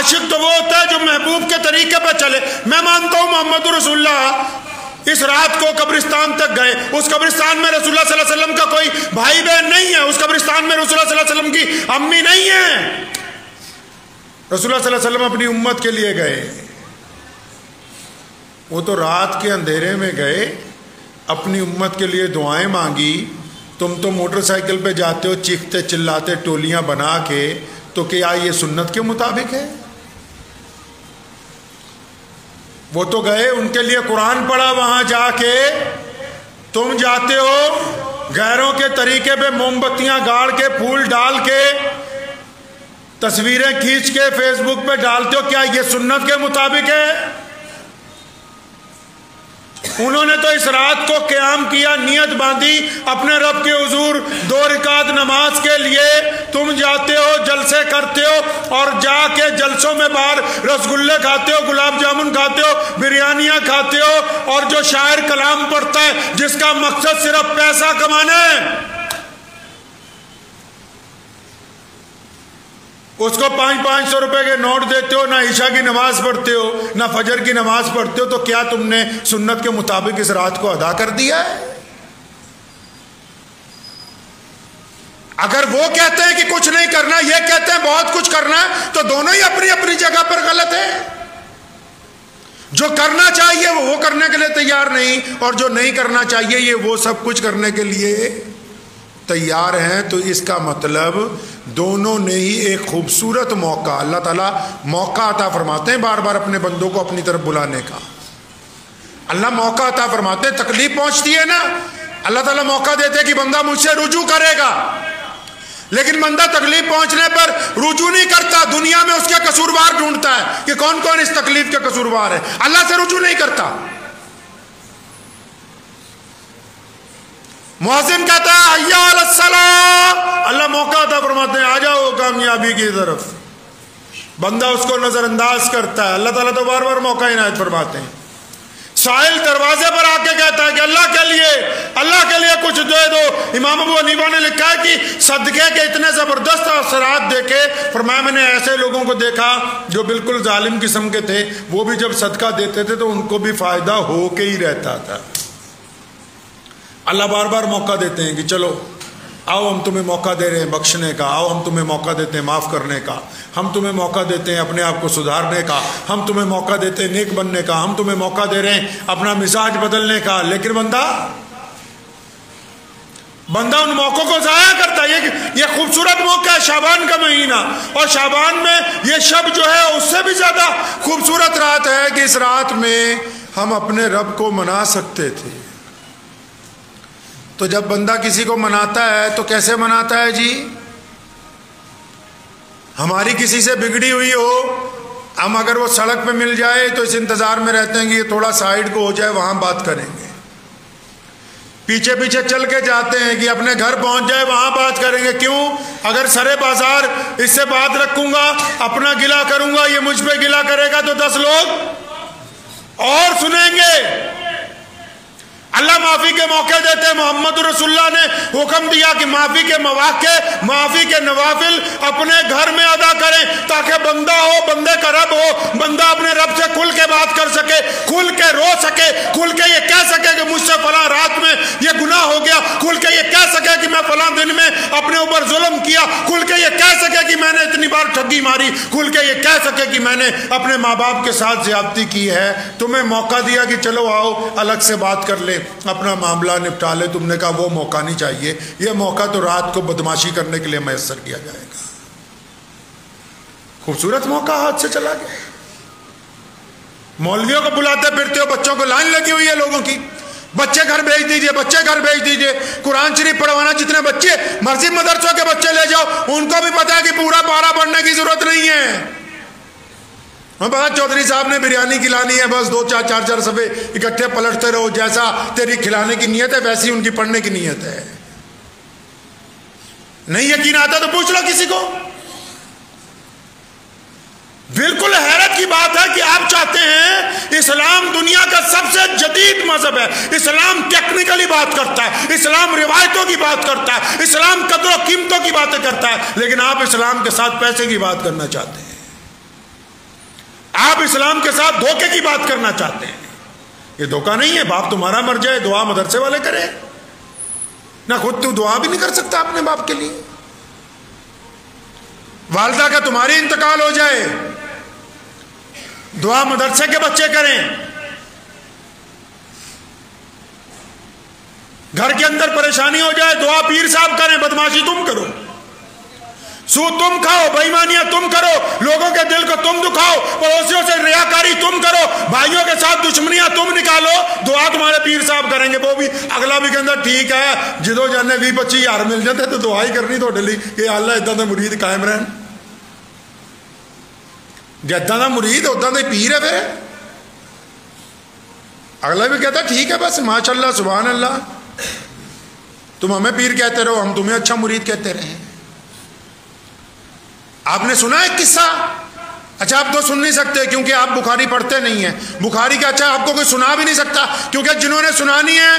आशिक तो वो होता है जो महबूब के तरीके पर चले। मैं मानता हूं मोहम्मद रसूलुल्लाह इस रात को कब्रिस्तान तक गए, उस कब्रिस्तान में रसूलुल्लाह सल्लल्लाहु अलैहि वसल्लम का कोई भाई बहन नहीं है, उस कब्रिस्तान में रसूलुल्लाह सल्लल्लाहु अलैहि वसल्लम की अम्मी नहीं है। रसूलुल्लाह सल्लल्लाहु अलैहि वसल्लम अपनी उम्मत के लिए गए। वो तो रात के अंधेरे में गए, अपनी उम्मत के लिए दुआएं मांगी। तुम तो मोटरसाइकिल पे जाते हो चीखते चिल्लाते टोलियां बना के, तो क्या ये सुन्नत के मुताबिक है? वो तो गए, उनके लिए कुरान पढ़ा वहां जाके। तुम जाते हो गैरों के तरीके पे मोमबत्तियां गाड़ के फूल डाल के तस्वीरें खींच के फेसबुक पे डालते हो, क्या ये सुन्नत के मुताबिक है? उन्होंने तो इस रात को क़याम किया, नियत बांधी अपने रब के हुजूर 2 रकात नमाज के लिए। तुम जाते हो जलसे करते हो और जाके जलसों में बाहर रसगुल्ले खाते हो, गुलाब जामुन खाते हो, बिरयानियां खाते हो, और जो शायर कलाम पढ़ता है जिसका मकसद सिर्फ पैसा कमाना है, उसको 500-500 रुपए के नोट देते हो, ना ईशा की नमाज पढ़ते हो, ना फजर की नमाज पढ़ते हो। तो क्या तुमने सुन्नत के मुताबिक इस रात को अदा कर दिया है? अगर वो कहते हैं कि कुछ नहीं करना, ये कहते हैं बहुत कुछ करना है, तो दोनों ही अपनी अपनी जगह पर गलत है। जो करना चाहिए वो करने के लिए तैयार नहीं, और जो नहीं करना चाहिए ये वो सब कुछ करने के लिए तैयार हैं। तो इसका मतलब दोनों ने ही एक खूबसूरत मौका, अल्लाह ताला मौका अता फरमाते हैं बार बार अपने बंदों को अपनी तरफ बुलाने का। अल्लाह मौका अता फरमाते हैं, तकलीफ पहुंचती है ना, अल्लाह ताला मौका देते हैं कि बंदा मुझसे रुजू करेगा, लेकिन बंदा तकलीफ पहुंचने पर रुजू नहीं करता, दुनिया में उसके कसूरवार ढूंढता है कि कौन कौन इस तकलीफ के कसूरवार है। अल्लाह से रुजू नहीं करता। मुअज्जिन कहता है हय्या अलस सलाह, अल्लाह मौका अता फरमाते हैं आ जाओ कामयाबी की तरफ। बंदा उसको नजरअंदाज करता है, अल्लाह ताला तो बार बार मौका इनायत फरमाते हैं। साहिल दरवाजे पर आके कहता है कि अल्लाह के लिए कुछ दे दो। इमाम अबू हनीफा ने लिखा है कि सदके के इतने जबरदस्त असरात देखे, फरमाया मैंने ऐसे लोगों को देखा जो बिल्कुल जालिम किस्म के थे, वो भी जब सदका देते थे तो उनको भी फायदा हो के ही रहता था। अल्लाह बार बार मौका देते हैं कि चलो आओ हम तुम्हें मौका दे रहे हैं बख्शने का, आओ हम तुम्हें मौका देते हैं माफ़ करने का, हम तुम्हें मौका देते हैं अपने आप को सुधारने का, हम तुम्हें मौका देते हैं नेक बनने का, हम तुम्हें मौका दे रहे हैं अपना मिजाज बदलने का। लेकिन बंदा उन मौक़ों को ज़ाया करता है। ये खूबसूरत मौका है शाबान का महीना, और शाबान में ये शब जो है उससे भी ज़्यादा खूबसूरत रात है कि इस रात में हम अपने रब को मना सकते थे। तो जब बंदा किसी को मनाता है तो कैसे मनाता है जी? हमारी किसी से बिगड़ी हुई हो, हम अगर वो सड़क पे मिल जाए तो इस इंतज़ार में रहते हैं कि ये थोड़ा साइड को हो जाए, वहाँ बात करेंगे। पीछे पीछे चल के जाते हैं कि अपने घर पहुँच जाए, वहाँ बात करेंगे। क्यों? अगर सरे बाजार इससे बात रखूँगा, अपना गिला करूँगा, ये मुझ पे गिला करेगा तो 10 लोग और सुनेंगे। अल्लाह माफ़ी के मौके देते हैं। मोहम्मद रसूलुल्लाह ने हुक्म दिया कि माफ़ी के मौके, माफ़ी के नवाफिल अपने घर में अदा करें, ताकि बंदा हो, बंदे का रब हो, बंदा अपने रब से खुल के बात कर सके, खुल के रो सके, खुल के ये कह सके कि मुझसे फलां रात में ये गुनाह हो गया, खुल के ये कह सके कि मैं फलां दिन में अपने ऊपर जुल्म किया, खुल के ये कह सके कि मैंने इतनी बार ठगी मारी, खुल के ये कह सके कि मैंने अपने माँ बाप के साथ ज्यादती की है। तुम्हें मौका दिया कि चलो आओ अलग से बात कर ले, अपना मामला निपटा ले। तुमने कहा वो मौका नहीं चाहिए, ये मौका तो रात को बदमाशी करने के लिए मैसर किया जाएगा। खूबसूरत मौका हाथ से चला गया। मौलवियों को बुलाते फिरते हो, बच्चों को लाइन लगी हुई है लोगों की, बच्चे घर भेज दीजिए, बच्चे घर भेज दीजिए। कुरान शरीफ पढ़वाना, जितने बच्चे मर्जी मदरसों के बच्चे ले जाओ, उनको भी पता है कि पूरा पारा पढ़ने की जरूरत नहीं है। बस चौधरी साहब ने बिरयानी खिलानी है, बस 2-4 सफे इकट्ठे पलटते रहो, जैसा तेरी खिलाने की नीयत है वैसी उनकी पढ़ने की नीयत है। नहीं यकीन आता तो पूछ लो किसी को। बिल्कुल हैरत की बात है कि आप चाहते हैं इस्लाम दुनिया का सबसे जदीद मजहब है, इस्लाम टेक्निकली बात करता है, इस्लाम रिवायतों की बात करता है, इस्लाम कदर कीमतों की बातें करता है, लेकिन आप इस्लाम के साथ पैसे की बात करना चाहते हैं। आप इस्लाम के साथ धोखे की बात करना चाहते हैं। ये धोखा नहीं है। बाप तुम्हारा मर जाए, दुआ मदरसे वाले करे ना, खुद तू दुआ भी नहीं कर सकता अपने बाप के लिए। वालदा का तुम्हारी इंतकाल हो जाए, दुआ मदरसे के बच्चे करें। घर के अंदर परेशानी हो जाए, दुआ पीर साहब करें। बदमाशी तुम करो, सूद तुम खाओ, बेईमानियां तुम करो, लोगों के दिल को तुम दुखाओ, पड़ोसियों से रियाकारी तुम करो, भाइयों के साथ दुश्मनियां तुम निकालो, दुआ तुम्हारे पीर साहब करेंगे। वो भी अगला भी कहता ठीक है, जो जाने 20-25 हज़ार मिल जाते तो दुआ ही करनी थोड़े लिए कि अल्लाह इदा का मुरीद कायम रहन। जिदा का मुरीद उदा का पीर है। फिर अगला भी कहता ठीक है, बस माशाअल्लाह सुभान अल्लाह, तुम हमें पीर कहते रहो, हम तुम्हें अच्छा मुरीद कहते रहे। आपने सुना है किस्सा? अच्छा, आप तो सुन नहीं सकते क्योंकि आप बुखारी पढ़ते नहीं हैं। बुखारी का अच्छा आपको कोई सुना भी नहीं सकता, क्योंकि जिन्होंने सुनानी है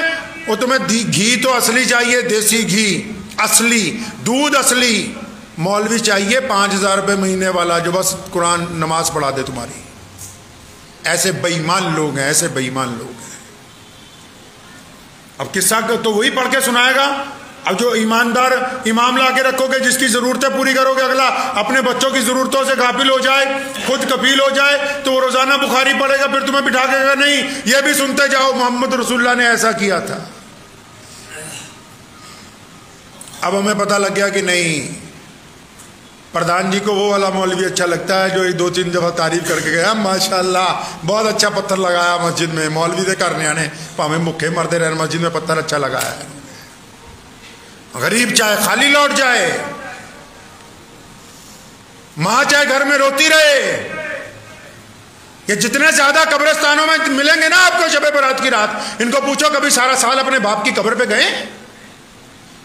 वो तुम्हें घी तो असली चाहिए, देसी घी असली, दूध असली। मौलवी चाहिए 5,000 रुपये महीने वाला जो बस कुरान नमाज पढ़ा दे तुम्हारी। ऐसे बेईमान लोग हैं, ऐसे बेईमान लोग हैं। अब किस्सा तो वही पढ़ के सुनाएगा। अब जो ईमानदार इमाम ला के रखोगे, जिसकी ज़रूरतें पूरी करोगे, अगला अपने बच्चों की ज़रूरतों से गाफिल हो जाए, खुद कफील हो जाए, तो वो रोज़ाना बुखारी पढ़ेगा, फिर तुम्हें बिठा के कहेगा नहीं ये भी सुनते जाओ, मोहम्मद रसूलुल्लाह ने ऐसा किया था। अब हमें पता लग गया कि नहीं, प्रधान जी को वो वाला मौलवी अच्छा लगता है जो 2-3 दफ़ा तारीफ करके गया, माशाल्लाह बहुत अच्छा पत्थर लगाया मस्जिद में। मौलवी दे करने आने भावें मुखे मरते रहने, मस्जिद में पत्थर अच्छा लगाया है। गरीब चाहे खाली लौट जाए, मां चाहे घर में रोती रहे। ये जितने ज्यादा कब्रिस्तानों में मिलेंगे ना आपको शब बारात की रात, इनको पूछो कभी सारा साल अपने बाप की कब्र पे गए?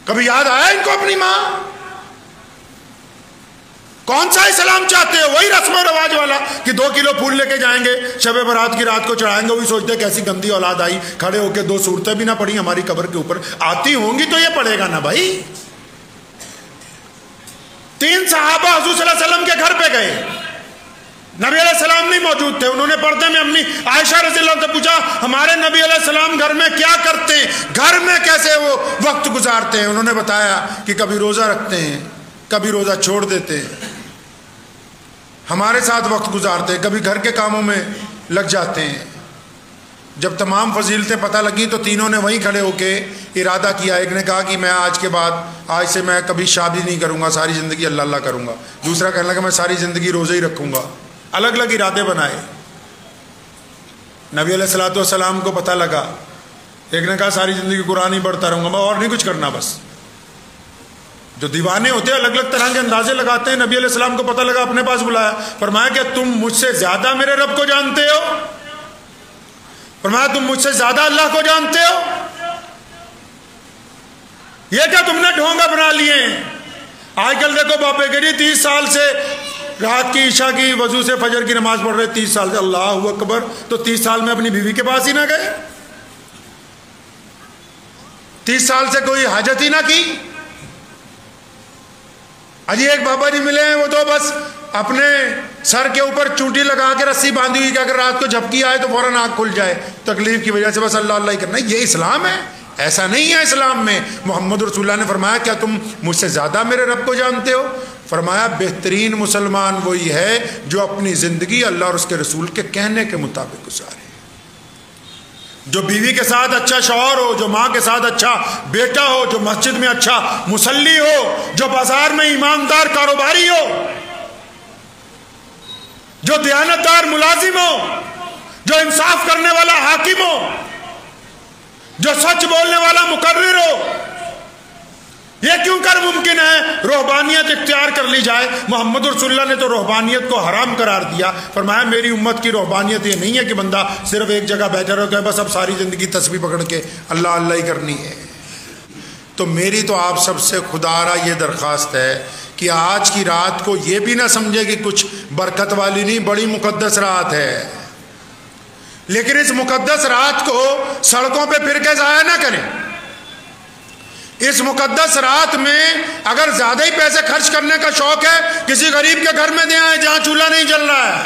कभी याद आया इनको अपनी मां? कौन सा इस्लाम चाहते हो? वही रस्म रवाज वाला कि 2 किलो फूल लेके जाएंगे, शब बारात की रात को चढ़ाएंगे। वही सोचते कैसी गंदी औलाद आई, खड़े होके 2 सूरतें भी ना पड़ी हमारी कब्र के ऊपर। आती होंगी तो ये पड़ेगा ना भाई। 3 सहाबा हुजूर सल्लल्लाहु अलैहि वसल्लम के घर पे गए, नबी अलैहि सलाम नहीं मौजूद थे। उन्होंने पर्दे में अम्मी आयशा रज़ियल्लाहु अन्हा से पूछा हमारे नबी अलैहि सलाम घर में क्या करते हैं, घर में कैसे वो वक्त गुजारते हैं? उन्होंने बताया कि कभी रोजा रखते हैं, कभी रोजा छोड़ देते हैं, हमारे साथ वक्त गुजारते हैं, कभी घर के कामों में लग जाते हैं। जब तमाम फजीलतें पता लगी तो तीनों ने वहीं खड़े होके इरादा किया। एक ने कहा कि मैं आज के बाद, आज से मैं कभी शादी नहीं करूंगा, सारी ज़िंदगी अल्लाह अल्लाह करूंगा। दूसरा कहने लगा मैं सारी ज़िंदगी रोज़े ही रखूंगा। अलग अलग इरादे बनाए। नबी अलैहिस्सलातु वस्सलाम को पता लगा। एक ने कहा सारी ज़िंदगी कुरान ही पढ़ता रहूँगा, मैं और नहीं कुछ करना। बस जो दीवाने होते हैं अलग अलग तरह के अंदाजे लगाते हैं। नबी अलैहिस्सलाम को पता लगा, अपने पास बुलाया, फरमाया क्या तुम मुझसे ज़्यादा मेरे रब को जानते हो? फरमाया तुम मुझसे ज़्यादा अल्लाह को जानते हो? ये क्या तुमने ढोंगा बना लिए? आजकल देखो बापे गिरी 30 साल से रात की ईशा की वजू से फजर की नमाज पढ़ रहे, 30 साल से अल्लाहु अकबर, तो 30 साल में अपनी बीवी के पास ही ना गए? 30 साल से कोई हाजत ही ना की? अजी एक बाबा जी मिले हैं, वो तो बस अपने सर के ऊपर चूंटी लगा के रस्सी बांधी हुई कि अगर रात को झपकी आए तो फौरन आँख खुल जाए, तकलीफ की वजह से बस अल्लाह अल्लाह ही करना। ये इस्लाम है? ऐसा नहीं है इस्लाम में। मोहम्मद रसूलुल्लाह ने फरमाया क्या तुम मुझसे ज़्यादा मेरे रब को जानते हो? फरमाया बेहतरीन मुसलमान वही है जो अपनी ज़िंदगी अल्लाह और उसके रसूल के कहने के मुताबिक गुजारे, जो बीवी के साथ अच्छा शौहर हो, जो माँ के साथ अच्छा बेटा हो, जो मस्जिद में अच्छा मुसल्ली हो, जो बाजार में ईमानदार कारोबारी हो, जो दयानतदार मुलाजिम हो, जो इंसाफ करने वाला हाकिम हो, जो सच बोलने वाला मुकर्रिर हो। यह क्यों कर मुमकिन है? रूहबानियत इख्तियार कर ली जाए। मोहम्मद रसूलुल्लाह ने तो रूहबानियत को हराम करार दिया। फरमाया मेरी उम्मत की रूहबानियत ये नहीं है कि बंदा सिर्फ एक जगह बैठा रहे बस अब सारी ज़िंदगी तस्बीह पकड़ के अल्लाह अल्लाह ही करनी है। तो मेरी तो आप सबसे खुदारा ये दरख्वास्त है कि आज की रात को ये भी ना समझे कि कुछ बरकत वाली नहीं, बड़ी मुकद्दस रात है। लेकिन इस मुकद्दस रात को सड़कों पे फिर के ज़ाया ना करें। इस मुकद्दस रात में अगर ज़्यादा ही पैसे खर्च करने का शौक है, किसी गरीब के घर में दे आए जहाँ चूल्हा नहीं जल रहा है,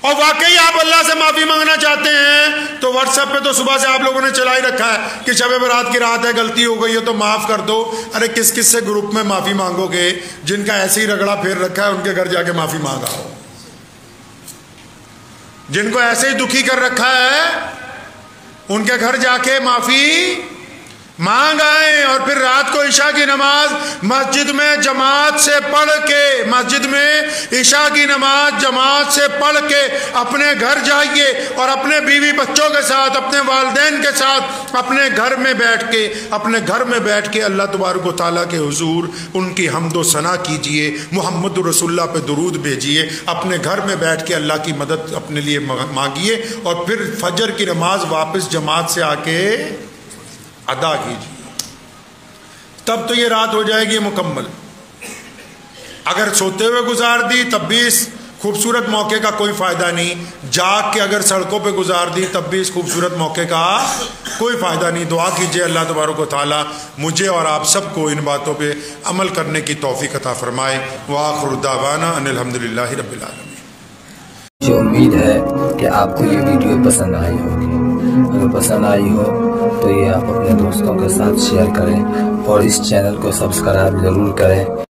और वाकई आप अल्लाह से माफी मांगना चाहते हैं तो व्हाट्सएप पे तो सुबह से आप लोगों ने चला ही रखा है कि शब बारात की रात है, गलती हो गई है तो माफ कर दो। अरे किस किस से ग्रुप में माफी मांगोगे? जिनका ऐसे ही रगड़ा फेर रखा है उनके घर जाके माफी मांगा हो। जिनको ऐसे ही दुखी कर रखा है उनके घर जाके माफी मांग आए। और फिर रात को ईशा की नमाज मस्जिद में जमात से पढ़ के, मस्जिद में ईशा की नमाज जमात से पढ़ के अपने घर जाइए और अपने बीवी बच्चों के साथ, अपने वालिदैन के साथ अपने घर में बैठ के अल्लाह तबारक व तआला के हुजूर उनकी हम्दो सना कीजिए, मुहम्मद रसूलुल्लाह पे दुरूद भेजिए, अपने घर में बैठ के अल्लाह की मदद अपने लिए मांगिए और फिर फजर की नमाज वापस जमात से आके अदा कीजिए। तब तो ये रात हो जाएगी मुकम्मल। अगर सोते हुए गुजार दी तब भी इस खूबसूरत मौके का कोई फायदा नहीं, जाग के अगर सड़कों पे गुजार दी तब भी इस खूबसूरत मौके का कोई फायदा नहीं। दुआ कीजिए अल्लाह तबारक व तआला मुझे और आप सबको इन बातों पे अमल करने की तौफीक अता फरमाए। व आखिरु दावाना अनिल हम्दुलिल्लाहि रब्बिल आलमीन। मुझे उम्मीद है कि आपको ये वीडियो पसंद आई होगी। अगर पसंद आई हो तो ये आप अपने दोस्तों के साथ शेयर करें और इस चैनल को सब्सक्राइब जरूर करें।